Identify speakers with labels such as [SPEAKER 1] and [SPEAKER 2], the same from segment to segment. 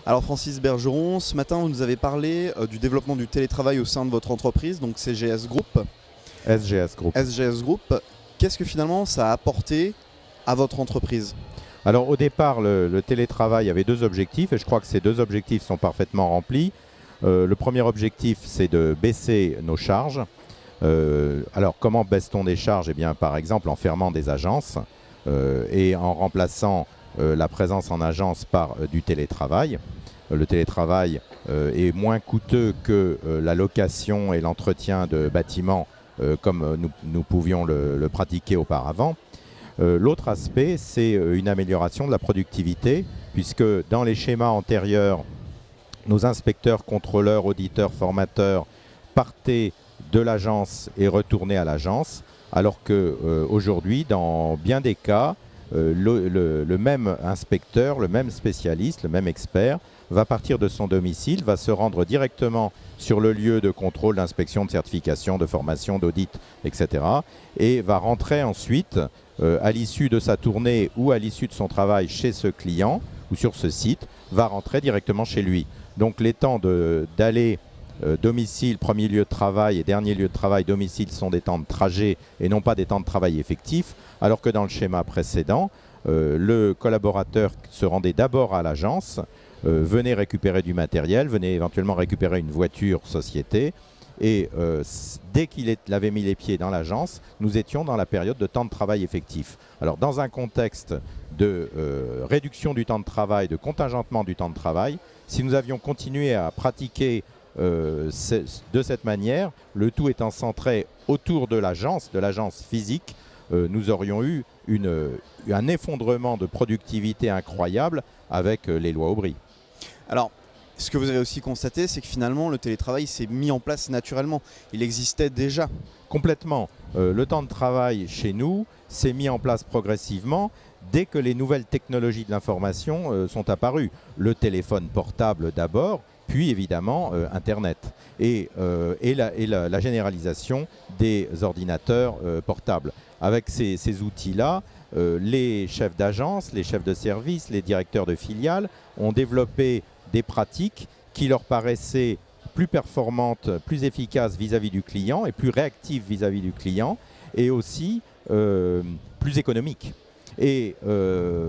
[SPEAKER 1] Alors Francis Bergeron, ce matin vous nous avez parlé du développement du télétravail au sein de votre entreprise, donc CGS Group.
[SPEAKER 2] SGS Group.
[SPEAKER 1] SGS Group, qu'est-ce que finalement ça a apporté à votre entreprise?
[SPEAKER 2] Alors au départ, le télétravail avait deux objectifs et je crois que ces deux objectifs sont parfaitement remplis. Le premier objectif, c'est de baisser nos charges. Alors comment baisse-t-on des charges? Eh bien, par exemple en fermant des agences et en remplaçant la présence en agence par du télétravail. Le télétravail est moins coûteux que la location et l'entretien de bâtiments comme nous pouvions le pratiquer auparavant. L'autre aspect, c'est une amélioration de la productivité, puisque dans les schémas antérieurs, nos inspecteurs, contrôleurs, auditeurs, formateurs partaient de l'agence et retournaient à l'agence, alors qu'aujourd'hui, dans bien des cas, le même inspecteur, le même spécialiste, le même expert va partir de son domicile, va se rendre directement sur le lieu de contrôle, d'inspection, de certification, de formation, d'audit, etc. et va rentrer ensuite, à l'issue de sa tournée ou à l'issue de son travail chez ce client ou sur ce site, va rentrer directement chez lui. Donc les temps d'aller domicile, premier lieu de travail et dernier lieu de travail, domicile, sont des temps de trajet et non pas des temps de travail effectifs, alors que dans le schéma précédent, le collaborateur se rendait d'abord à l'agence, venait récupérer du matériel, venait éventuellement récupérer une voiture société, et dès qu'il avait mis les pieds dans l'agence, nous étions dans la période de temps de travail effectif. Alors dans un contexte de réduction du temps de travail, de contingentement du temps de travail, si nous avions continué à pratiquer de cette manière, le tout étant centré autour de l'agence physique, nous aurions eu un effondrement de productivité incroyable avec les lois Aubry.
[SPEAKER 1] Alors, ce que vous avez aussi constaté, c'est que finalement le télétravail s'est mis en place naturellement. Il existait déjà.
[SPEAKER 2] Complètement. Le temps de travail chez nous s'est mis en place progressivement dès que les nouvelles technologies de l'information sont apparues. Le téléphone portable d'abord, puis évidemment Internet et la généralisation des ordinateurs portables. Avec ces outils-là, les chefs d'agence, les chefs de service, les directeurs de filiales ont développé des pratiques qui leur paraissaient plus performantes, plus efficaces vis-à-vis du client et plus réactives vis-à-vis du client et aussi plus économiques. Et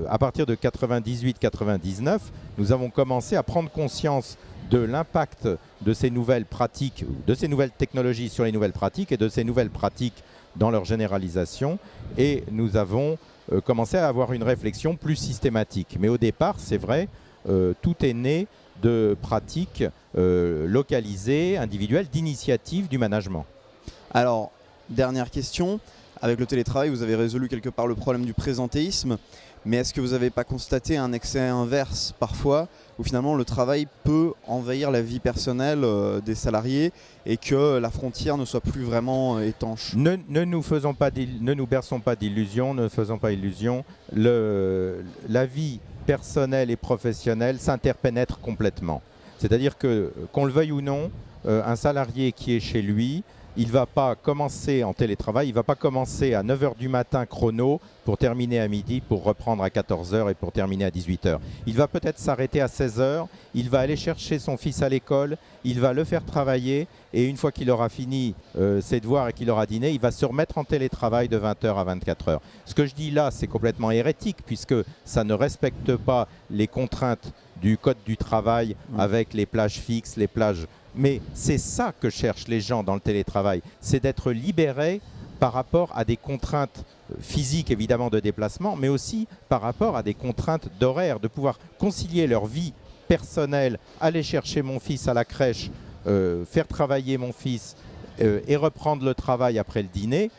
[SPEAKER 2] à partir de 98-99, nous avons commencé à prendre conscience de l'impact de ces nouvelles pratiques, de ces nouvelles technologies sur les nouvelles pratiques et de ces nouvelles pratiques dans leur généralisation. Et nous avons commencé à avoir une réflexion plus systématique. Mais au départ, c'est vrai, tout est né de pratiques localisées, individuelles, d'initiatives du management.
[SPEAKER 1] Alors, dernière question. Avec le télétravail, vous avez résolu quelque part le problème du présentéisme, mais est-ce que vous n'avez pas constaté un excès inverse parfois, où finalement le travail peut envahir la vie personnelle des salariés et que la frontière ne soit plus vraiment étanche?
[SPEAKER 2] Ne nous berçons pas d'illusions, ne faisons pas illusion. La vie personnelle et professionnelle s'interpénètrent complètement. C'est-à-dire que, qu'on le veuille ou non, un salarié qui est chez lui, il ne va pas commencer en télétravail, il ne va pas commencer à 9 h du matin chrono pour terminer à midi, pour reprendre à 14 h et pour terminer à 18 h. Il va peut-être s'arrêter à 16 h, il va aller chercher son fils à l'école, il va le faire travailler et une fois qu'il aura fini ses devoirs et qu'il aura dîné, il va se remettre en télétravail de 20 h à 24 h. Ce que je dis là, c'est complètement hérétique puisque ça ne respecte pas les contraintes du code du travail avec les plages fixes, les plages... Mais c'est ça que cherchent les gens dans le télétravail, c'est d'être libérés par rapport à des contraintes physiques évidemment de déplacement, mais aussi par rapport à des contraintes d'horaire, de pouvoir concilier leur vie personnelle, aller chercher mon fils à la crèche, faire travailler mon fils et reprendre le travail après le dîner.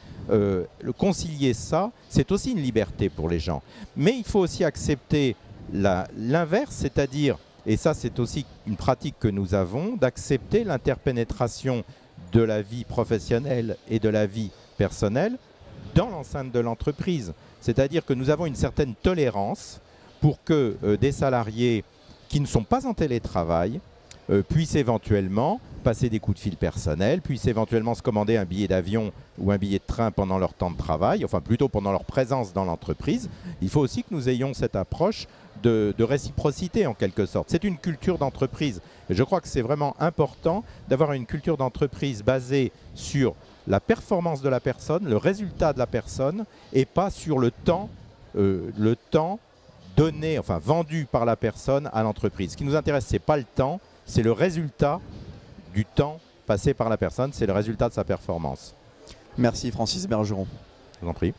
[SPEAKER 2] Concilier ça, c'est aussi une liberté pour les gens. Mais il faut aussi accepter l'inverse, c'est-à-dire, et ça c'est aussi une pratique que nous avons, d'accepter l'interpénétration de la vie professionnelle et de la vie personnelle dans l'enceinte de l'entreprise. C'est-à-dire que nous avons une certaine tolérance pour que des salariés qui ne sont pas en télétravail puissent éventuellement passer des coups de fil personnels, puissent éventuellement se commander un billet d'avion ou un billet de train pendant leur temps de travail, enfin plutôt pendant leur présence dans l'entreprise. Il faut aussi que nous ayons cette approche de réciprocité en quelque sorte. C'est une culture d'entreprise. Et je crois que c'est vraiment important d'avoir une culture d'entreprise basée sur la performance de la personne, le résultat de la personne, et pas sur le temps donné, enfin vendu par la personne à l'entreprise. Ce qui nous intéresse, ce n'est pas le temps, c'est le résultat du temps passé par la personne, c'est le résultat de sa performance.
[SPEAKER 1] Merci Francis Bergeron.
[SPEAKER 2] Je vous en prie.